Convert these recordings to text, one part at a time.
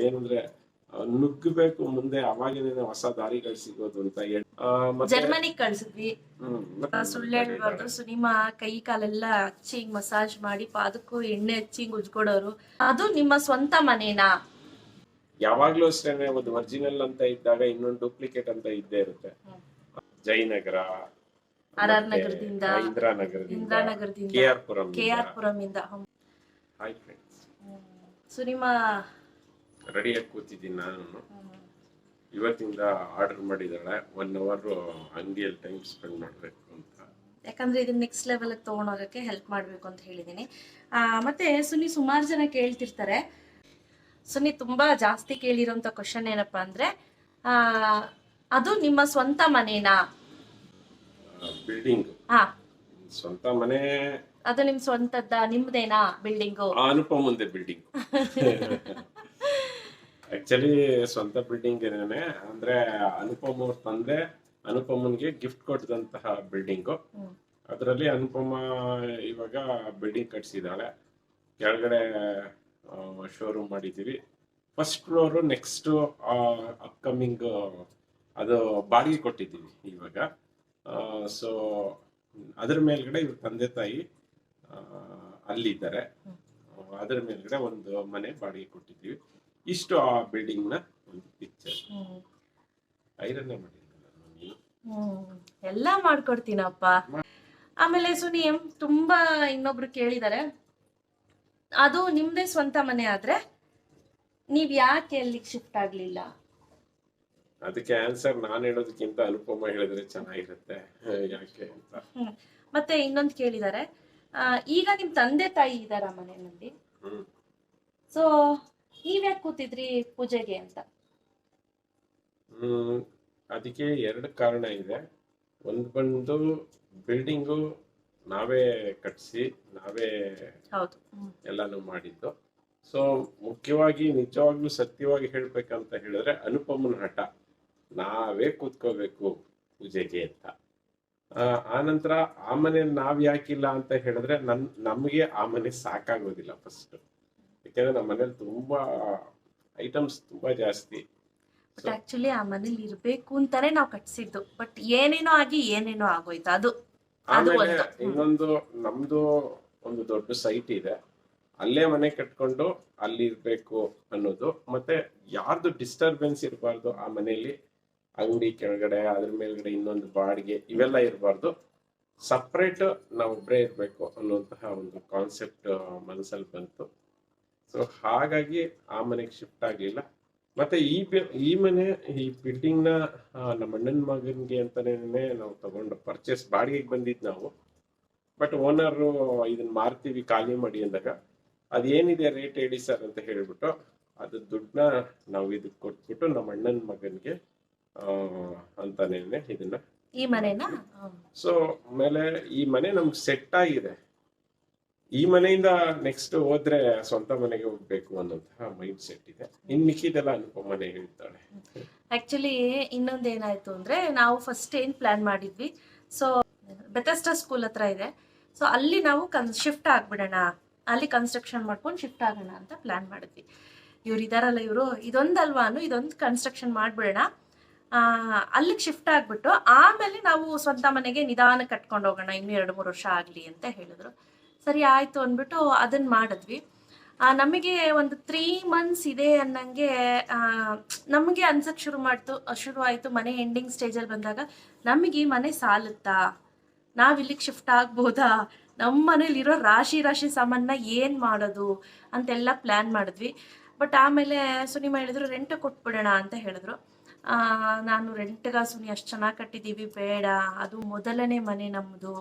ಏನಂದ್ರೆ ನುಗ್ಗಬೇಕು ಮುಂದೆ, ಅವಾಗಿನ ಹೊಸ ದಾರಿಗಳು ಸಿಗೋದು ಅಂತ ಹೇಳಿ ಜರ್ಮನಿಗೆ ಕಳ್ಸಿದ್ವಿ. ಸುಳ್ಳು ಹೇಳ್ಬಾರ್ದು, ಸುನಿಮಾ ಕೈ ಕಾಲೆಲ್ಲ ಹಚ್ಚಿ ಮಸಾಜ್ ಮಾಡಿ ಪಾದಕ್ಕೂ ಎಣ್ಣೆ ಹಚ್ಚಿ ಉಜ್ಕೊಡೋರು. ಅದು ನಿಮ್ಮ ಸ್ವಂತ ಮನೇನಾ? ಯಾವಾಗ್ಲೂ ಅಷ್ಟೇನೆ, ಒಂದು ಒರಿಜಿನಲ್ ಅಂತ ಇದ್ದಾಗ ಇನ್ನೊಂದು ಡೂಪ್ಲಿಕೇಟ್ ಅಂತ ಇದ್ದೇ ಇರುತ್ತೆ. ಜಯನಗರ, RR ನಗರದಿಂದ, ಇಂದಿರಾನಗರದಿಂದ, KR ಪುರಂ ಇಂದ. ಹಾಯ್ ಫ್ರೆಂಡ್ಸ್, ಸುನಿಮಾ ರೆಡಿಯಾಗಿ ಕೂತಿದ್ದೀನಿ ನಾನು. ಇವತ್ತಿಂದ ಆರ್ಡರ್ ಮಾಡಿದಾಳೆ, 1 ಅವರ್ ಅಂಗಡಿಯಲ್ಲಿ ಟೈಮ್ ಸ್ಪೆಂಡ್ ಮಾಡಬೇಕು ಅಂತ. ಯಾಕಂದ್ರೆ ಇದನ್ನ ನೆಕ್ಸ್ಟ್ ಲೆವೆಲ್ ತಗೊಂಡೋಗಕ್ಕೆ ಹೆಲ್ಪ್ ಮಾಡ್ಬೇಕು ಅಂತ ಹೇಳಿದೀನಿ. ಮತ್ತೆ ಸುನಿ ಸುಮಾರು ಜನ ಕೇಳ್ತಿರ್ತಾರೆ. ಸುನಿ ತುಂಬಾ ಜಾಸ್ತಿ ಕೇಳಿರೋಂತ ಕ್ವಶನ್ ಏನಪ್ಪಾ ಅಂದ್ರೆ, ಅದು ನಿಮ್ಮ ಸ್ವಂತ ಮನೇನಾ? ಬಿಲ್ಡಿಂಗ್ ಸ್ವಂತ ಮನೆ ಅದು ನಿಮ್ ಸ್ವಂತದ್ದ, ನಿಮ್ದೇನಾ ಬಿಲ್ಡಿಂಗು? ಅನುಪಮ್ ಮುಂದೆ ಬಿಲ್ಡಿಂಗ್ ಆಕ್ಚುಲಿ ಸ್ವಂತ ಬಿಲ್ಡಿಂಗ್ ಏನೇನೆ ಅಂದ್ರೆ, ಅನುಪಮ್ ಅವ್ರ ತಂದೆ ಅನುಪಮನ್ಗೆ ಗಿಫ್ಟ್ ಕೊಟ್ಟದಂತಹ ಬಿಲ್ಡಿಂಗು. ಅದರಲ್ಲಿ ಅನುಪಮ ಇವಾಗ ಬಿಲ್ಡಿಂಗ್ ಕಟ್ಸಿದಾಳೆ. ಕೆಳಗಡೆ ಶೋರೂಮ್ ಮಾಡಿದೀವಿ. ಫಸ್ಟ್ ಫ್ಲೋರ್ ನೆಕ್ಸ್ಟ್ ಅಪ್ಕಮಿಂಗ್ ಅದು ಬಾಡಿಗೆ ಕೊಟ್ಟಿದ್ದೀವಿ ಇವಾಗ. ಸೊ ಅದ್ರ ಮೇಲ್ಗಡೆ ಇವ್ರ ತಂದೆ ತಾಯಿ ಅಲ್ಲಿದ್ದಾರೆ. ಅದ್ರ ಮೇಲ್ಗಡೆ ಒಂದು ಮನೆ ಬಾಡಿಗೆ ಕೊಟ್ಟಿದ್ದೀವಿ. ಇಷ್ಟು ಆ ಬಿಲ್ಡಿಂಗ್ ನ ಒಂದು ಪಿಕ್ಚರ್. ಐರನ್ ಎಲ್ಲಾ ಮಾಡ್ಕೊಡ್ತೀನಪ್ಪ. ಆಮೇಲೆ ಸುನಿ ತುಂಬಾ ಇನ್ನೊಬ್ರು ಕೇಳಿದಾರೆ, ಅದು ನಿಮ್ದೇ ಸ್ವಂತ ಮನೆ ಆದ್ರೆ ನೀವ್ ಯಾಕೆ ಅಲ್ಲಿಗೆ ಶಿಫ್ಟ್ ಆಗ್ಲಿಲ್ಲ? ಅದಕ್ಕೆ ಆನ್ಸರ್ ನಾನು ಹೇಳೋದಕ್ಕಿಂತ ಅನುಪಮ ಹೇಳಿದ್ರೆ ಚೆನ್ನಾಗಿರುತ್ತೆ ಯಾಕೆ ಅಂತ. ಮತ್ತೆ ಇನ್ನೊಂದು ಕೇಳಿದಾರೆ, ಈಗ ನಿಮ್ ತಂದೆ ತಾಯಿ ಇದಾರ ಮನೆಯಲ್ಲಿ, ಸೊ ನೀವ್ಯಾಕೆ ಕೂತಿದ್ರಿ ಪೂಜೆಗೆ ಅಂತ? ಅದಕ್ಕೆ 2 ಕಾರಣ ಇದೆ. ಒಂದು ಬಂದು ಬಿಲ್ಡಿಂಗು ನಾವೇ ಕಟ್ಸಿ ನಾವೇ ಎಲ್ಲಾನು ಮಾಡಿದ್ದು. ಸೊ ಮುಖ್ಯವಾಗಿ ನಿಜವಾಗ್ಲೂ ಸತ್ಯವಾಗಿ ಹೇಳ್ಬೇಕಂತ ಹೇಳಿದ್ರೆ ಅನುಪಮನ ಹಠ, ನಾವೇ ಕೂತ್ಕೋಬೇಕು ಪೂಜೆಗೆ ಅಂತ. ಆನಂತರ ಆ ಮನೆ ನಾವ್ ಯಾಕಿಲ್ಲ ಅಂತ ಹೇಳಿದ್ರೆ, ನಮ್ಗೆ ಆ ಮನೆ ಸಾಕಾಗೋದಿಲ್ಲ ಫಸ್ಟ್. ಯಾಕಂದ್ರೆ ನಮ್ಮ ಮನೇಲಿ ತುಂಬಾ ಐಟಮ್ಸ್ ತುಂಬಾ ಜಾಸ್ತಿ. ಬಟ್ ಆಕ್ಚುಲಿ ಆ ಮನೇಲಿ ಇರ್ಬೇಕು ಅಂತಾನೆ ನಾವು ಕಟ್ಸಿದ್ದು. ಬಟ್ ಏನೇನೋ ಆಗಿ ಏನೇನೋ ಆಗೋಯ್ತು. ಅದು ಆಮೇಲೆ ಇನ್ನೊಂದು, ನಮ್ದು ಒಂದು ದೊಡ್ಡ ಸೈಟ್ ಇದೆ, ಅಲ್ಲೇ ಮನೆ ಕಟ್ಕೊಂಡು ಅಲ್ಲಿ ಇರ್ಬೇಕು ಅನ್ನೋದು. ಮತ್ತೆ ಯಾರ್ದು ಡಿಸ್ಟರ್ಬೆನ್ಸ್ ಇರಬಾರ್ದು ಆ ಮನೆಯಲ್ಲಿ. ಅಂಗಡಿ ಕೆಳಗಡೆ, ಅದ್ರ ಮೇಲ್ಗಡೆ ಇನ್ನೊಂದು ಬಾಡಿಗೆ, ಇವೆಲ್ಲ ಇರಬಾರ್ದು. ಸಪ್ರೇಟ್ ನಾವೊಬ್ಬರೇ ಇರ್ಬೇಕು ಅನ್ನುವಂತಹ ಒಂದು ಕಾನ್ಸೆಪ್ಟ್ ಮನಸ್ಸಲ್ಲಿ ಬಂತು. ಸೊ ಹಾಗಾಗಿ ಆ ಮನೆಗೆ ಶಿಫ್ಟ್ ಆಗ್ಲಿಲ್ಲ. ಮತ್ತೆ ಈ ಮನೆ, ಈ ಬಿಲ್ಡಿಂಗ್ ನ ನಮ್ಮ ಅಣ್ಣನ ಮಗನ್ಗೆ ಅಂತಾನೆ ನಾವು ತಗೊಂಡು ಪರ್ಚೇಸ್ ಬಾಡಿಗೆಗೆ ಬಂದಿದ್ ನಾವು. ಬಟ್ ಓನರ್ ಇದನ್ನ ಮಾರ್ತೀವಿ ಖಾಲಿ ಮಾಡಿ ಅಂದಾಗ, ಅದೇನಿದೆ ರೇಟ್ ಹೇಳಿ ಸರ್ ಅಂತ ಹೇಳ್ಬಿಟ್ಟು ಅದು ದುಡ್ಡನ್ನ ನಾವು ಇದಕ್ಕೆ ಕೊಟ್ಬಿಟ್ಟು ನಮ್ಮ ಅಣ್ಣನ ಮಗನ್ಗೆ ಅಂತಾನೆ ಇದನ್ನ ಈ ಮನೆನ. ಸೊ ಆಮೇಲೆ ಈ ಮನೆ ನಮ್ಗೆ ಸೆಟ್ ಆಗಿದೆ. ಈ ಮನೆಯಿಂದ ನೆಕ್ಸ್ಟ್ ಹೋದ್ರೆ ಸ್ವಂತ ಮನೆಗೆ ಹೋಗ್ಬೇಕು ಅನ್ನೋಂತಹ ಮೈಂಡ್ ಸೆಟ್ ಇದೆ. ಇನ್ ಮಿಕ್ಕಿದೆಲ್ಲ ಅನುಪಮನೆ ಹೇಳ್ತಾಳೆ. ಆಕ್ಚುಲಿ ಇನ್ನೊಂದ್ ಏನಾಯ್ತು ಅಂದ್ರೆ, ನಾವು ಫಸ್ಟ್ ಏನ್ ಪ್ಲಾನ್ ಮಾಡಿದ್ವಿ, ಸೊ ಬೆಥೆಸ್ಡಾ ಸ್ಕೂಲ್ ಹತ್ರ ಇದೆ, ಸೊ ಅಲ್ಲಿ ನಾವು ಶಿಫ್ಟ್ ಆಗ್ಬಿಡೋಣ, ಅಲ್ಲಿ ಕನ್ಸ್ಟ್ರಕ್ಷನ್ ಮಾಡ್ಕೊಂಡು ಶಿಫ್ಟ್ ಆಗೋಣ ಅಂತ ಪ್ಲಾನ್ ಮಾಡಿದ್ವಿ. ಇವ್ರು ಇದಾರಲ್ಲ, ಇವರು ಇದೊಂದಲ್ವಾನು ಇದೊಂದು ಕನ್ಸ್ಟ್ರಕ್ಷನ್ ಮಾಡ್ಬಿಡೋಣ, ಅಲ್ಲಿಗೆ ಶಿಫ್ಟ್ ಆಗ್ಬಿಟ್ಟು ಆಮೇಲೆ ನಾವು ಸ್ವಂತ ಮನೆಗೆ ನಿಧಾನ ಕಟ್ಕೊಂಡು ಹೋಗೋಣ, ಇನ್ನು 2-3 ವರ್ಷ ಆಗ್ಲಿ ಅಂತ ಹೇಳಿದ್ರು. ಸರಿ ಆಯ್ತು ಅಂದ್ಬಿಟ್ಟು ಅದನ್ನ ಮಾಡಿದ್ವಿ. ನಮಗೆ ಒಂದು 3 months ಇದೆ ಅನ್ನಂಗೆ ನಮಗೆ ಅನ್ಸಕ್ ಶುರು ಆಯ್ತು. ಮನೆ ಎಂಡಿಂಗ್ ಸ್ಟೇಜಲ್ಲಿ ಬಂದಾಗ ನಮಗೆ ಈ ಮನೆ ಸಾಲುತ್ತಾ, ನಾವ್ ಇಲ್ಲಿಗೆ ಶಿಫ್ಟ್ ಆಗ್ಬೋದಾ, ನಮ್ಮ ಮನೇಲಿರೋ ರಾಶಿ ಸಾಮಾನ ಏನ್ ಮಾಡೋದು ಅಂತೆಲ್ಲ ಪ್ಲಾನ್ ಮಾಡಿದ್ವಿ. ಬಟ್ ಆಮೇಲೆ ಸುನಿಮಾ ಹೇಳಿದ್ರು ರೆಂಟ್ ಕೊಟ್ಬಿಡೋಣ ಅಂತ ಹೇಳಿದ್ರು. ನಾನು ರೆಂಟ್ಗ ಸುನಿ ಅಷ್ಟು ಚೆನ್ನಾಗಿ ಕಟ್ಟಿದೀವಿ, ಬೇಡ, ಅದು ಮೊದಲನೇ ಮನೆ ನಮ್ಮದು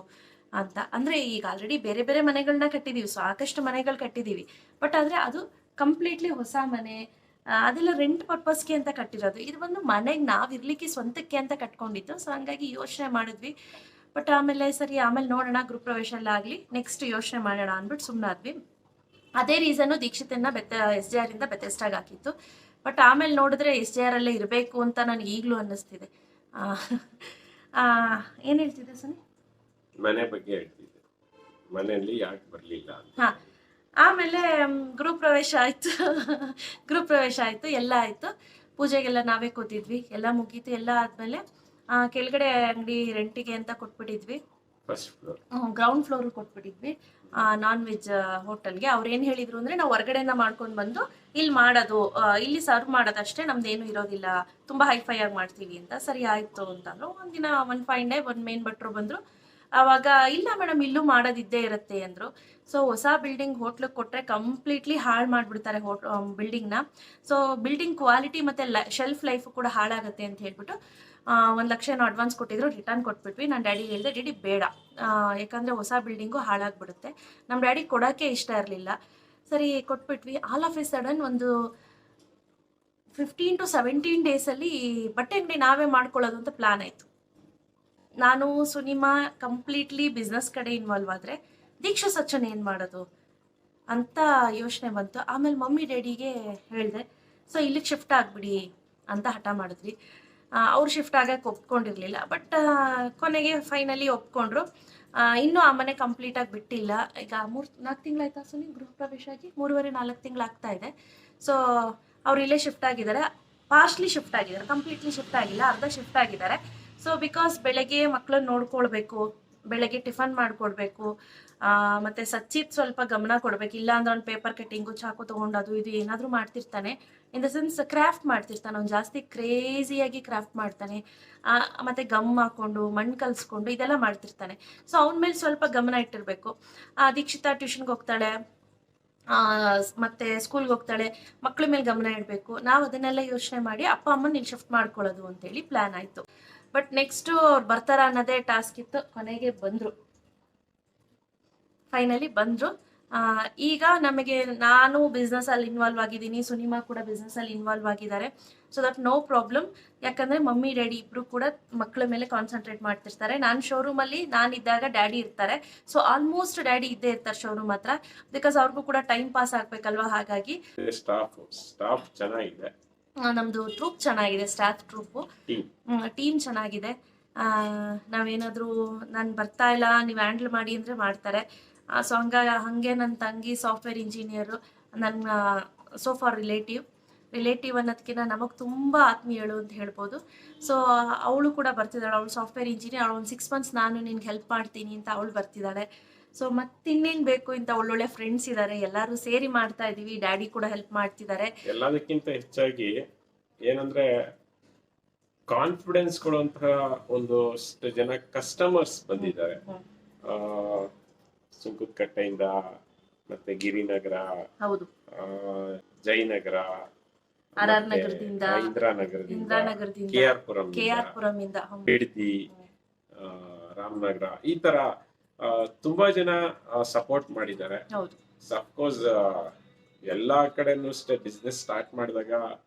ಅಂತ. ಅಂದ್ರೆ ಈಗ ಆಲ್ರೆಡಿ ಬೇರೆ ಬೇರೆ ಮನೆಗಳನ್ನ ಕಟ್ಟಿದೀವಿ, ಸಾಕಷ್ಟು ಮನೆಗಳು ಕಟ್ಟಿದೀವಿ. ಬಟ್ ಆದ್ರೆ ಅದು ಕಂಪ್ಲೀಟ್ಲಿ ಹೊಸ ಮನೆ, ಅದೆಲ್ಲ ರೆಂಟ್ ಪರ್ಪಸ್ಗೆ ಅಂತ ಕಟ್ಟಿರೋದು. ಇದು ಒಂದು ಮನೆಗೆ ನಾವ್ ಇರ್ಲಿಕ್ಕೆ ಸ್ವಂತಕ್ಕೆ ಅಂತ ಕಟ್ಕೊಂಡಿದ್ದು. ಸೊ ಹಂಗಾಗಿ ಯೋಚನೆ ಮಾಡಿದ್ವಿ. ಬಟ್ ಆಮೇಲೆ ಸರಿ, ಆಮೇಲೆ ನೋಡೋಣ, ಗೃಹಪ್ರವೇಶ ಎಲ್ಲ ಆಗ್ಲಿ, ನೆಕ್ಸ್ಟ್ ಯೋಚನೆ ಮಾಡೋಣ ಅಂದ್ಬಿಟ್ಟು ಸುಮ್ಮನಾದ್ವಿ. ಅದೇ ರೀಸನ್ನು ದೀಕ್ಷಿತನ್ನ SJR ಇಂದ ಬೆಥೆಸ್ಡಾಗ್ ಹಾಕಿತ್ತು. ಬಟ್ ಆಮೇಲೆ ನೋಡಿದ್ರೆ SJR ಅಲ್ಲೇ ಇರಬೇಕು ಅಂತ ನನಗೆ ಈಗಲೂ ಅನ್ನಿಸ್ತಿದೆ. ಏನ್ ಹೇಳ್ತಿದ್ದೆ ಸುನಿ? ಮನೆ ಬಗ್ಗೆ ಹೇಳ್ತಿದ್ದೆ, ಮನೆಯಲ್ಲಿ ಯಾಕೆ ಬರ್ಲಿಲ್ಲ ಅಂತ. ಆಮೇಲೆ ಗೃಹ ಪ್ರವೇಶ ಆಯ್ತು. ಗೃಹ ಪ್ರವೇಶ ಆಯ್ತು, ಎಲ್ಲ ಆಯ್ತು. ಪೂಜೆಗೆಲ್ಲ ನಾವೇ ಕೂತಿದ್ವಿ, ಎಲ್ಲ ಮುಗೀತು. ಎಲ್ಲ ಆದ್ಮೇಲೆ ಕೆಳಗಡೆ ಅಂಗಡಿ ರೆಂಟಿಗೆ ಅಂತ ಕೊಟ್ಬಿಟ್ಟಿದ್ವಿ. ಗ್ರೌಂಡ್ ಫ್ಲೋರ್ ಕೊಟ್ಬಿಟ್ಟಿದ್ವಿ ನಾನ್ ವೆಜ್ ಹೋಟೆಲ್ಗೆ. ಅವ್ರು ಏನ್ ಹೇಳಿದ್ರು ಅಂದ್ರೆ, ನಾವು ಹೊರಗಡೆಯಿಂದ ಮಾಡ್ಕೊಂಡು ಬಂದು ಇಲ್ಲಿ ಮಾಡೋದು, ಇಲ್ಲಿ ಸರ್ವ್ ಮಾಡೋದಷ್ಟೇ, ನಮ್ದೇನು ಇರೋದಿಲ್ಲ, ತುಂಬಾ ಹೈಫೈ ಆಗಿ ಮಾಡ್ತೀವಿ ಅಂತ. ಸರಿ ಆಯ್ತು ಅಂತಂದ್ರು. ಒಂದಿನ ಒಂದು ಫೈನ್ ಡೇ ಒಂದು ಮೇನ್ ಭಟ್ರು ಬಂದ್ರು. ಅವಾಗ ಇಲ್ಲ ಮೇಡಮ್, ಇಲ್ಲೂ ಮಾಡೋದಿದ್ದೇ ಇರುತ್ತೆ ಅಂದ್ರು. ಸೊ ಹೊಸ ಬಿಲ್ಡಿಂಗ್ ಹೋಟ್ಲಿಗೆ ಕೊಟ್ರೆ ಕಂಪ್ಲೀಟ್ಲಿ ಹಾಳು ಮಾಡ್ಬಿಡ್ತಾರೆ ಬಿಲ್ಡಿಂಗ್ನ. ಸೊ ಬಿಲ್ಡಿಂಗ್ ಕ್ವಾಲಿಟಿ ಮತ್ತೆ ಶೆಲ್ಫ್ ಲೈಫ್ ಕೂಡ ಹಾಳಾಗುತ್ತೆ ಅಂತ ಹೇಳ್ಬಿಟ್ಟು 1 ಲಕ್ಷ ಏನೋ ಅಡ್ವಾನ್ಸ್ ಕೊಟ್ಟಿದ್ರು, ರಿಟರ್ನ್ ಕೊಟ್ಬಿಟ್ವಿ. ನಾನು ಡ್ಯಾಡಿ ಹೇಳಿದೆ, ಡ್ಯಾಡಿ ಬೇಡ, ಯಾಕಂದ್ರೆ ಹೊಸ ಬಿಲ್ಡಿಂಗು ಹಾಳಾಗ್ಬಿಡುತ್ತೆ. ನಮ್ಮ ಡ್ಯಾಡಿ ಕೊಡೋಕ್ಕೆ ಇಷ್ಟ ಇರಲಿಲ್ಲ. ಸರಿ ಕೊಟ್ಬಿಟ್ವಿ. ಆಲ್ ಆಫ್ ಎ ಸಡನ್ ಒಂದು 15 to 17 ಡೇಸಲ್ಲಿ ಬಟ್ಟೆ ಅಂಗಡಿ ನಾವೇ ಮಾಡ್ಕೊಳ್ಳೋದು ಅಂತ ಪ್ಲಾನ್ ಆಯ್ತು. ನಾನು ಸುನಿಮಾ ಕಂಪ್ಲೀಟ್ಲಿ ಬಿಸ್ನೆಸ್ ಕಡೆ ಇನ್ವಾಲ್ವ್ ಆದ್ರೆ ದೀಕ್ಷಾ ಸಚ್ಚನ್ ಏನ್ ಮಾಡೋದು ಅಂತ ಯೋಚನೆ ಬಂತು. ಆಮೇಲೆ ಮಮ್ಮಿ ಡ್ಯಾಡಿಗೆ ಹೇಳಿದೆ, ಸೊ ಇಲ್ಲಿಗೆ ಶಿಫ್ಟ್ ಆಗ್ಬಿಡಿ ಅಂತ ಹಠ ಮಾಡಿದ್ವಿ. ಅವ್ರು ಶಿಫ್ಟ್ ಆಗಕ್ಕೆ ಒಪ್ಕೊಂಡಿರ್ಲಿಲ್ಲ, ಬಟ್ ಕೊನೆಗೆ ಫೈನಲಿ ಒಪ್ಕೊಂಡ್ರು. ಇನ್ನೂ ಆ ಮನೆ ಕಂಪ್ಲೀಟ್ ಆಗಿ ಬಿಟ್ಟಿಲ್ಲ. ಈಗ 3-4 ತಿಂಗಳಾಯ್ತಾ ಸುನಿ ಗೃಹ ಪ್ರವೇಶ ಆಗಿ? 3.5-4 ತಿಂಗಳಾಗ್ತಾ ಇದೆ. ಸೊ ಅವ್ರು ಇಲ್ಲೇ ಶಿಫ್ಟ್ ಆಗಿದ್ದಾರೆ, ಪಾರ್ಟ್ಲಿ ಶಿಫ್ಟ್ ಆಗಿದ್ದಾರೆ, ಕಂಪ್ಲೀಟ್ಲಿ ಶಿಫ್ಟ್ ಆಗಿಲ್ಲ, ಅರ್ಧ ಶಿಫ್ಟ್ ಆಗಿದ್ದಾರೆ. ಸೊ ಬಿಕಾಸ್ ಬೆಳಗ್ಗೆ ಮಕ್ಕಳನ್ನ ನೋಡ್ಕೊಳ್ಬೇಕು, ಬೆಳಗ್ಗೆ ಟಿಫನ್ ಮಾಡ್ಕೊಡ್ಬೇಕು, ಮತ್ತೆ ಸಚ್ಚಿತ್ ಸ್ವಲ್ಪ ಗಮನ ಕೊಡ್ಬೇಕು. ಇಲ್ಲ ಅಂದ್ರೆ ಅವ್ನು ಪೇಪರ್ ಕಟ್ಟಿಂಗು, ಚಾಕು ತಗೊಂಡು ಅದು ಇದು ಏನಾದರೂ ಮಾಡ್ತಿರ್ತಾನೆ. ಇನ್ ದ ಸೆನ್ಸ್ ಕ್ರಾಫ್ಟ್ ಮಾಡ್ತಿರ್ತಾನೆ, ಅವ್ನು ಜಾಸ್ತಿ ಕ್ರೇಜಿಯಾಗಿ ಕ್ರಾಫ್ಟ್ ಮಾಡ್ತಾನೆ. ಮತ್ತೆ ಗಮ್ ಹಾಕೊಂಡು ಮಣ್ಣು ಕಲ್ಸ್ಕೊಂಡು ಇದೆಲ್ಲ ಮಾಡ್ತಿರ್ತಾನೆ. ಸೊ ಅವನ ಮೇಲೆ ಸ್ವಲ್ಪ ಗಮನ ಇಟ್ಟಿರ್ಬೇಕು. ದೀಕ್ಷಿತಾ ಟ್ಯೂಷನ್ಗೆ ಹೋಗ್ತಾಳೆ, ಮತ್ತೆ ಸ್ಕೂಲ್ಗೆ ಹೋಗ್ತಾಳೆ, ಮಕ್ಳ ಮೇಲೆ ಗಮನ ಇಡಬೇಕು. ನಾವು ಅದನ್ನೆಲ್ಲ ಯೋಚನೆ ಮಾಡಿ ಅಪ್ಪ ಅಮ್ಮನ ಇಲ್ಲಿ ಶಿಫ್ಟ್ ಮಾಡ್ಕೊಳ್ಳೋದು ಅಂತೇಳಿ ಪ್ಲಾನ್ ಆಯ್ತು. ಬಟ್ ನೆಕ್ಸ್ಟ್ ಅವ್ರು ಬರ್ತಾರ ಅನ್ನೋದೇ ಟಾಸ್ಕ್ ಇತ್ತು. ಕೊನೆಗೆ ಬಂದ್ರು, ಫೈನಲಿ ಬಂದ್ರು. ಈಗ ನಮಗೆ, ನಾನು ಬಿಸ್ನೆಸ್ ಅಲ್ಲಿ ಇನ್ವಾಲ್ವ್ ಆಗಿದ್ದೀನಿ, ಸುನಿಮಾ ಕೂಡ ಬಿಸ್ನೆಸ್ ಅಲ್ಲಿ ಇನ್ವಾಲ್ವ್ ಆಗಿದ್ದಾರೆ. So that no problem. ಯಾಕಂದ್ರೆ ಮಮ್ಮಿ ಡ್ಯಾಡಿ ಇಬ್ರು ಕೂಡ ಮಕ್ಕಳ ಮೇಲೆ ಕಾನ್ಸಂಟ್ರೇಟ್ ಮಾಡ್ತಿರ್ತಾರೆ. ನಾನು ಶೋರೂಮ್ ಅಲ್ಲಿ ನಾನಿದ್ದಾಗ ಡ್ಯಾಡಿ ಇರ್ತಾರೆ. ಸೊ ಆಲ್ಮೋಸ್ಟ್ ಡ್ಯಾಡಿ ಇದ್ದೇ ಇರ್ತಾರೆ ಶೋರೂಮ್ ಹತ್ರ, ಬಿಕಾಸ್ ಅವ್ರಿಗೂ ಕೂಡ ಟೈಮ್ ಪಾಸ್ ಆಗ್ಬೇಕಲ್ವಾ. ಹಾಗಾಗಿ ಸ್ಟಾಫ್ ಚೆನ್ನಾಗಿದೆ, ನಮ್ದು ಟ್ರೂಪ್ ಚೆನ್ನಾಗಿದೆ, ಸ್ಟಾಫ್ ಟ್ರೂಪು ಟೀಮ್ ಚೆನ್ನಾಗಿದೆ. ನಾವೇನಾದ್ರೂ ನಾನು ಬರ್ತಾ ಇಲ್ಲ ನೀವು ಹ್ಯಾಂಡಲ್ ಮಾಡಿ ಅಂದ್ರೆ ಮಾಡ್ತಾರೆ. ಸೊ ಹಂಗೆ ನನ್ನ ತಂಗಿ ಸಾಫ್ಟ್ವೇರ್ ಇಂಜಿನಿಯರು, ನನ್ನ ಸೋಫಾರ್ ರಿಲೇಟಿವ್ ಅನ್ನೋದಕ್ಕಿಂತ ನಮಗೆ ತುಂಬ ಆತ್ಮೀಯಳು ಅಂತ ಹೇಳ್ಬೋದು. ಸೊ ಅವಳು ಕೂಡ ಬರ್ತಿದ್ದಾಳೆ, ಅವಳು ಸಾಫ್ಟ್ವೇರ್ ಇಂಜಿನಿಯರ್. ಅವಳು ಒಂದು 6 months ನಾನು ನಿನ್ಗೆ ಹೆಲ್ಪ್ ಮಾಡ್ತೀನಿ ಅಂತ ಅವಳು ಬರ್ತಿದ್ದಾಳೆ. ಸೊ ಮತ್ತಿನ್ನೇನು ಬೇಕು ಇಂಥ ಒಳ್ಳೊಳ್ಳೆ ಫ್ರೆಂಡ್ಸ್ ಇದ್ದಾರೆ, ಎಲ್ಲರೂ ಸೇರಿ ಮಾಡ್ತಾ ಇದೀವಿ. ಡ್ಯಾಡಿ ಕೂಡ ಹೆಲ್ಪ್ ಮಾಡ್ತಿದ್ದಾರೆ. ಎಲ್ಲದಕ್ಕಿಂತ ಹೆಚ್ಚಾಗಿ ಏನಂದ್ರೆ ಕಾನ್ಫಿಡೆನ್ಸ್ ಕೊಡುವಂತಹ ಒಂದಷ್ಟು ಜನ ಕಸ್ಟಮರ್ಸ್ ಬಂದಿದ್ದಾರೆ. ಸುಂಕದಕಟ್ಟೆಯಿಂದ, ಮತ್ತೆ ಗಿರಿನಗರ, ಹೌದು, ಜಯನಗರ, ಇಂದಿರಾನಗರದಿಂದ, ಕೆಆರ್ ಪುರಂ, ಬಿಡದಿ, ರಾಮನಗರ, ಈ ತರ ತುಂಬಾ ಜನ ಸಪೋರ್ಟ್ ಮಾಡಿದ್ದಾರೆ. ಅಫ್ಕೋರ್ಸ್ ಎಲ್ಲಾ ಕಡೆನೂ ಬಿಸ್ನೆಸ್ ಸ್ಟಾರ್ಟ್ ಮಾಡಿದಾಗ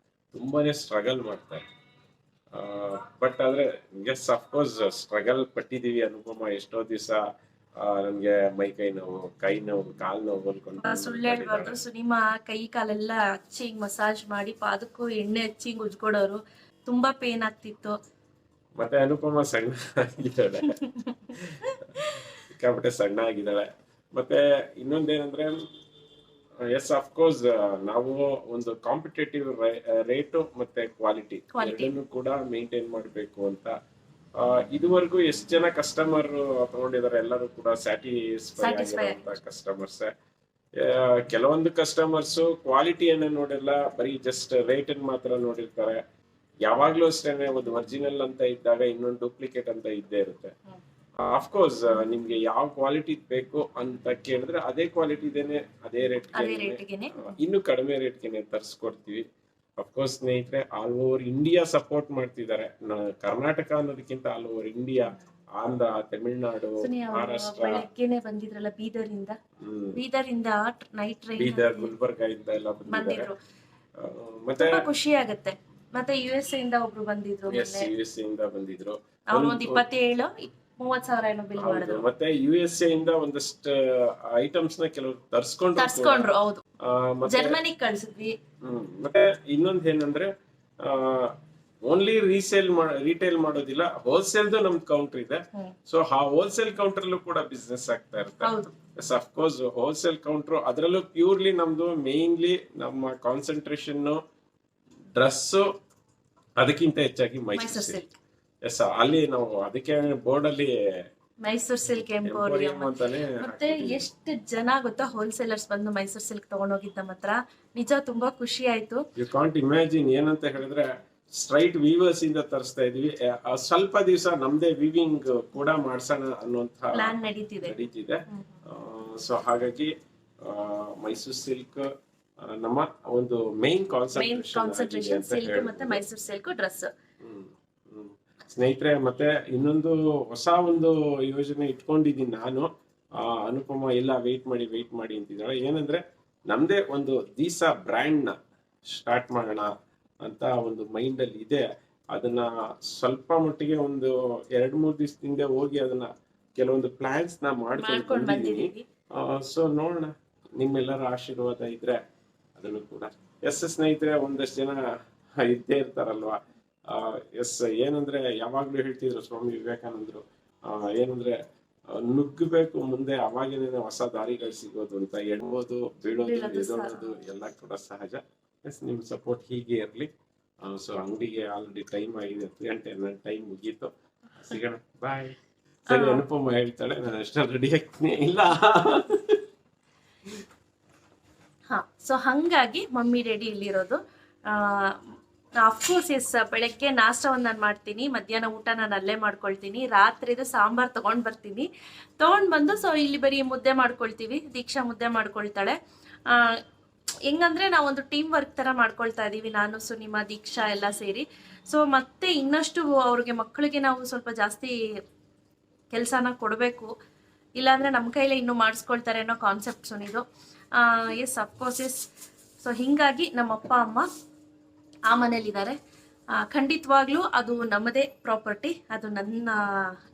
ತುಂಬಾನೇ ಸ್ಟ್ರಗಲ್ ಮಾಡ್ತಾರೆ. ಬಟ್ ಆದ್ರೆ ಎಸ್ ಅಫ್ಕೋರ್ಸ್ ಸ್ಟ್ರಗಲ್ ಪಟ್ಟಿದೀವಿ. ಅನುಪಮ ಎಷ್ಟೋ ದಿವಸ ನಮ್ಗೆ ಕೈ ನೋವು, ಕಾಲ್ ನೋವು ಅನ್ಕೊಂಡು ಸುಳ್ಳು ಹೇಳ್ಬಾರ್ದು. ಸುನಿಮಾ ಕೈ ಕಾಲೆಲ್ಲ ಹಚ್ಚಿ ಮಸಾಜ್ ಮಾಡಿ ಪಾದಕ್ಕೂ ಎಣ್ಣೆ ಹಚ್ಚಿ ಉಜ್ಕೊಡೋರು. ತುಂಬಾ ಪೇನ್ ಆಗ್ತಿತ್ತು. ಮತ್ತೆ ಅನುಪಮ ಸಣ್ಣ ಆಗಿದ್ದಾಳೆ, ಸಿಕ್ಕಾಪಟ್ಟೆ ಸಣ್ಣ ಆಗಿದ್ದಾಳೆ. ಮತ್ತೆ ಇನ್ನೊಂದೇನಂದ್ರೆ ಎಸ್ ಅಫ್ಕೋರ್ಸ್ ನಾವು ಒಂದು ಕಾಂಪಿಟೇಟಿವ್ ರೇಟು ಮತ್ತೆ ಕ್ವಾಲಿಟಿ ಎರಡನ್ನೂ ಕೂಡ ಮೇಂಟೈನ್ ಮಾಡಬೇಕು ಅಂತ. ಇದುವರೆಗೂ ಎಷ್ಟು ಜನ ಕಸ್ಟಮರ್ ತಗೊಂಡಿದ್ದಾರೆ, ಎಲ್ಲರೂ ಕೂಡ ಸ್ಯಾಟಿಸ್ಫೈ ಆಗಿರುವಂತ ಕಸ್ಟಮರ್ಸ್. ಕೆಲವೊಂದು ಕಸ್ಟಮರ್ಸ್ ಕ್ವಾಲಿಟಿಯನ್ನ ನೋಡಿಲ್ಲ, ಬರೀ ಜಸ್ಟ್ ರೇಟ್ ಅನ್ನು ಮಾತ್ರ ನೋಡಿರ್ತಾರೆ. ಯಾವಾಗ್ಲೂ ಅಷ್ಟೇನೆ ಒಂದು ಒರಿಜಿನಲ್ ಅಂತ ಇದ್ದಾಗ ಇನ್ನೊಂದು ಡೂಪ್ಲಿಕೇಟ್ ಅಂತ ಇದ್ದೇ ಇರುತ್ತೆ. ಅಫ್ಕೋರ್ಸ್ ನಿಮ್ಗೆ ಯಾವ ಕ್ವಾಲಿಟಿ ಬೇಕು ಅಂತ ಕೇಳಿದ್ರೆ ಅದೇ ಕ್ವಾಲಿಟಿ ಇದೇನೆ, ಅದೇ ರೇಟ್, ಇನ್ನು ಕಡಿಮೆ ರೇಟ್ಗೆ ತರಿಸ್ಕೊಡ್ತೀವಿ. ಅಫ್ಕೋರ್ಸ್ ಸ್ನೇಹಿತರೆ, ಆಲ್ ಓವರ್ ಇಂಡಿಯಾ ಸಪೋರ್ಟ್ ಮಾಡ್ತಿದ್ದಾರೆ. ಕರ್ನಾಟಕ ಅನ್ನೋದಕ್ಕಿಂತ all over India, Andhra, Tamil Nadu, Maharashtra, ಬಂದಿದ್ರಲ್ಲ ಬೀದರಿಂದ ನೈಟ್ ಟ್ರೈನ್, ಬೀದರ್, ಗುಲ್ಬರ್ಗ ಇಂದ ಎಲ್ಲ ಬಂದಿದ್ದಾರೆ. ಮತ್ತೆ ಖುಷಿ ಆಗುತ್ತೆ. ಮತ್ತೆ USA ಇಂದ ಒಬ್ರು ಬಂದಿದ್ರು, USA ಇಂದ ಬಂದಿದ್ರು. ಅವ್ರು ಒಂದು 27-30 ಏನೋ ಬಿಲ್ ಮಾಡಿದ್ರು. ಮತ್ತೆ USA ಇಂದ ಒಂದಷ್ಟು ಐಟಮ್ಸ್ ನ ಕೆಲವರು ತರ್ಸ್ಕೊಂಡ್ರು. ಹೌದು, ಜರ್ಮನಿಗೆ ಕಳ್ಸಿದ್ವಿ. ಮತ್ತೆ ಇನ್ನೊಂದ್ ಏನಂದ್ರೆ ಓನ್ಲಿ ರಿಟೇಲ್ ಮಾಡೋದಿಲ್ಲ, ಹೋಲ್ಸೇಲ್ದು ನಮ್ದು ಕೌಂಟರ್ ಇದೆ. ಸೊ ಆ ಹೋಲ್ಸೇಲ್ ಕೌಂಟರ್ ಕೂಡ ಬಿಸ್ನೆಸ್ ಆಗ್ತಾ ಇರುತ್ತೆ. ಎಸ್ ಅಫ್ಕೋರ್ಸ್ ಹೋಲ್ಸೇಲ್ ಕೌಂಟ್ರು, ಅದರಲ್ಲೂ ಪ್ಯೂರ್ಲಿ ನಮ್ದು ಮೇನ್ಲಿ ನಮ್ಮ ಕಾನ್ಸಂಟ್ರೇಷನ್ ಡ್ರೆಸ್, ಅದಕ್ಕಿಂತ ಹೆಚ್ಚಾಗಿ ಮೈಸೂರು ಸಿಲ್ಕ್. ಎಸ್ ಅಲ್ಲಿ ನಾವು ಅದಕ್ಕೆ ಬೋರ್ಡ್ ಅಲ್ಲಿ ಮೈಸೂರು ಸಿಲ್ಕ್ ಎಂಪೋರಿಯಂ ಅಂತಾನೆ. ಮತ್ತೆ ಎಷ್ಟು ಜನ ಗೊತ್ತಾ ಹೋಲ್ಸೇಲರ್ಸ್ ಬಂದು ಮೈಸೂರು ಸಿಲ್ಕ್ ತಗೊಂಡೋಗಿದ್ದ ನಮ್ಮ ಹತ್ರ, ನಿಜ ತುಂಬಾ ಖುಷಿ ಆಯ್ತು. ಯು ಕಾಂಟ್ ಇಮ್ಯಾಜಿನ್, ಏನಂತ ಹೇಳಿದ್ರೆ ಸ್ಟ್ರೈಟ್ ವೀವರ್ಸ್ ಇಂದ ತರಿಸ್ತಾ ಇದೀವಿ. ಸ್ವಲ್ಪ ದಿವಸ ನಮ್ದೇ ವಿವಿಂಗ್ ಕೂಡ ಮಾಡ್ಸೋಣ ಅನ್ನುವಂತ ಪ್ಲಾನ್ ನಡೀತಿದೆ. ಸೊ ಹಾಗಾಗಿ ಮೈಸೂರು ಸಿಲ್ಕ್ ನಮ್ಮ ಒಂದು ಮೇನ್ ಕಾನ್ಸಂಟ್ರೇಷನ್ ಸಿಲ್ಕ್ ಮತ್ತೆ ಮೈಸೂರು ಸಿಲ್ಕ್ ಡ್ರೆಸ್. ಸ್ನೇಹಿತರೆ, ಮತ್ತೆ ಇನ್ನೊಂದು ಹೊಸ ಒಂದು ಯೋಜನೆ ಇಟ್ಕೊಂಡಿದ್ದೀನಿ ನಾನು. ಅನುಪಮ ಇಲ್ಲ ವೆಯ್ಟ್ ಮಾಡಿ ಅಂತಿದ್ದಾಳೆ. ಏನಂದ್ರೆ ನಮ್ದೇ ಒಂದು ದಿಸ ಬ್ರ್ಯಾಂಡ್ ನ ಸ್ಟಾರ್ಟ್ ಮಾಡೋಣ ಅಂತ ಒಂದು ಮೈಂಡ್ ಅಲ್ಲಿ ಇದೆ. ಅದನ್ನ ಸ್ವಲ್ಪ ಮಟ್ಟಿಗೆ ಒಂದು 2-3 ದಿವಸದಿಂದ ಹೋಗಿ ಅದನ್ನ ಕೆಲವೊಂದು ಪ್ಲಾನ್ಸ್ ನ ಮಾಡ್ಕೊಂಡು ಬಂದಿದ್ದೀನಿ. ಸೊ ನೋಡೋಣ, ನಿಮ್ಮೆಲ್ಲರ ಆಶೀರ್ವಾದ ಇದ್ರೆ ಅದನ್ನು ಕೂಡ. ಸ್ನೇಹಿತರೆ, ಒಂದಷ್ಟು ಜನ ಇದ್ದೇ ಇರ್ತಾರಲ್ವಾ. ಏನಂದ್ರೆ ಯಾವಾಗ್ಲೂ ಹೇಳ್ತಿದ್ರು ಸ್ವಾಮಿ ವಿವೇಕಾನಂದರು, ಏನಂದ್ರೆ ನುಗ್ಗಬೇಕು ಮುಂದೆ, ಅವಾಗೇನೆ ಹೊಸ ದಾರಿಗಳು ಸಿಗೋದು ಅಂತ. ಎಡ್ಬೋದು, ಬೀಳೋದು, ಎದೋಳೋದು ಎಲ್ಲ ಕೂಡ ಸಹಜ. ನಿಮ್ ಸಪೋರ್ಟ್ ಹೀಗೆ ಇರ್ಲಿ. ಸೊ ಅಂಗಡಿಗೆ ಆಲ್ರೆಡಿ ಟೈಮ್ ಆಗಿದೆ, 10 ಗಂಟೆ, ನನ್ನ ಟೈಮ್ ಮುಗೀತು. ಸಿಗೋಣ, ಬಾಯ್. ಸರಿ, ಅನುಪಮ ಹೇಳ್ತಾಳೆ, ನಾನು ಅಷ್ಟೊಂದು ರೆಡಿ ಆಗ್ತೀನಿ. ಇಲ್ಲ ಸೊ ಹಂಗಾಗಿ ಮಮ್ಮಿ ರೆಡಿ ಇಲ್ಲಿರೋದು. ಅಫ್ಕೋರ್ಸ್ ಬೆಳಗ್ಗೆ ನಾಷ್ಟವನ್ನು ನಾನು ಮಾಡ್ತೀನಿ, ಮಧ್ಯಾಹ್ನ ಊಟ ನಾನು ಅಲ್ಲೇ ಮಾಡ್ಕೊಳ್ತೀನಿ, ರಾತ್ರಿದು ಸಾಂಬಾರ್ ತೊಗೊಂಡು ಬಂದು ಸೊ ಇಲ್ಲಿ ಬರೀ ಮುದ್ದೆ ಮಾಡ್ಕೊಳ್ತೀವಿ. ದೀಕ್ಷಾ ಮುದ್ದೆ ಮಾಡ್ಕೊಳ್ತಾಳೆ. ಹೆಂಗಂದ್ರೆ ನಾವೊಂದು ಟೀಮ್ ವರ್ಕ್ ತರ ಮಾಡ್ಕೊಳ್ತಾ ಇದೀವಿ, ನಾನು, ಸುನಿಮಾ, ದೀಕ್ಷಾ ಎಲ್ಲ ಸೇರಿ. ಸೊ ಮತ್ತೆ ಇನ್ನಷ್ಟು ಅವ್ರಿಗೆ ಮಕ್ಕಳಿಗೆ ನಾವು ಸ್ವಲ್ಪ ಜಾಸ್ತಿ ಕೆಲಸನ ಕೊಡಬೇಕು, ಇಲ್ಲಾಂದ್ರೆ ನಮ್ಮ ಕೈಲೇ ಇನ್ನೂ ಮಾಡಿಸ್ಕೊಳ್ತಾರೆ ಅನ್ನೋ ಕಾನ್ಸೆಪ್ಟ್ ಸುನಿದು. ಅಫ್ಕೋರ್ಸ್ ಸೊ ಹಿಂಗಾಗಿ ನಮ್ಮ ಅಪ್ಪ ಅಮ್ಮ ಆ ಮನೇಲಿದ್ದಾರೆ. ಖಂಡಿತವಾಗ್ಲೂ ಅದು ನಮ್ಮದೇ ಪ್ರಾಪರ್ಟಿ, ಅದು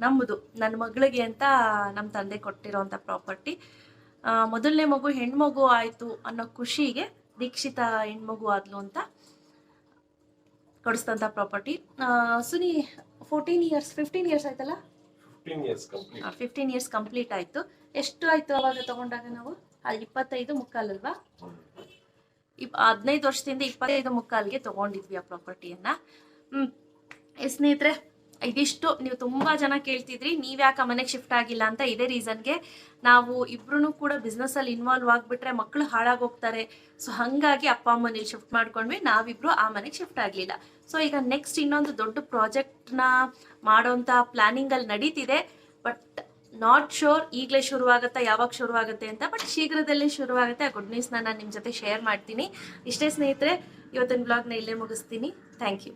ನಮ್ಮದು, ನನ್ನ ಮಗಳಿಗೆ ಅಂತ ನಮ್ಮ ತಂದೆ ಕೊಟ್ಟಿರೋಂಥ ಪ್ರಾಪರ್ಟಿ. ಮೊದಲನೇ ಮಗು ಹೆಣ್ಮಗು ಆಯ್ತು ಅನ್ನೋ ಖುಷಿಗೆ ದೀಕ್ಷಿತ ಹೆಣ್ಮಗು ಆದ್ಲು ಅಂತ ಕೊಡಿಸ್ತಂತ ಪ್ರಾಪರ್ಟಿ. ಸುನಿ 15 ಇಯರ್ಸ್ ಆಯ್ತಲ್ಲ? 15 ಇಯರ್ಸ್ ಕಂಪ್ಲೀಟ್ ಆಯ್ತು. ಎಷ್ಟು ಆಯ್ತು ಅವಾಗ ತಗೊಂಡಾಗ ನಾವು? 25 ಮುಕ್ಕಾಲಲ್ವಾ? 15 ವರ್ಷದಿಂದ 25 ಮುಕ್ಕಾಲ್ಗೆ ತಗೊಂಡಿದ್ವಿ ಆ ಪ್ರಾಪರ್ಟಿಯನ್ನ. ಸ್ನೇಹಿತರೆ, ಇದಿಷ್ಟು. ನೀವು ತುಂಬಾ ಜನ ಕೇಳ್ತಿದ್ರಿ ನೀವ್ಯಾಕೆ ಮನೆಗೆ ಶಿಫ್ಟ್ ಆಗಿಲ್ಲ ಅಂತ. ಇದೇ ರೀಸನ್ಗೆ ನಾವು ಇಬ್ರು ಕೂಡ ಬಿಸ್ನೆಸ್ ಅಲ್ಲಿ ಇನ್ವಾಲ್ವ್ ಆಗ್ಬಿಟ್ರೆ ಮಕ್ಕಳು ಹಾಳಾಗೋಗ್ತಾರೆ. ಸೊ ಹಂಗಾಗಿ ಅಪ್ಪ ಅಮ್ಮನಲ್ಲಿ ಶಿಫ್ಟ್ ಮಾಡ್ಕೊಂಡ್ವಿ, ನಾವಿಬ್ರು ಆ ಮನೆಗೆ ಶಿಫ್ಟ್ ಆಗ್ಲಿಲ್ಲ. ಸೊ ಈಗ ನೆಕ್ಸ್ಟ್ ಇನ್ನೊಂದು ದೊಡ್ಡ ಪ್ರಾಜೆಕ್ಟ್ ನ ಮಾಡೋಂತ ಪ್ಲಾನಿಂಗ್ ಅಲ್ಲಿ ನಡೀತಿದೆ. ಬಟ್ ನಾಟ್ ಶೋರ್ ಈಗಲೇ ಶುರುವಾಗುತ್ತಾ, ಯಾವಾಗ ಶುರುವಾಗುತ್ತೆ ಅಂತ. ಬಟ್ ಶೀಘ್ರದಲ್ಲೇ ಶುರುವಾಗುತ್ತೆ. ಆ ಗುಡ್ ನ್ಯೂಸ್ನ ನಾನು ನಿಮ್ಮ ಜೊತೆ ಶೇರ್ ಮಾಡ್ತೀನಿ. ಇಷ್ಟೇ ಸ್ನೇಹಿತರೆ, ಇವತ್ತಿನ ಬ್ಲಾಗ್ನ ಇಲ್ಲೇ ಮುಗಿಸ್ತೀನಿ. Thank you.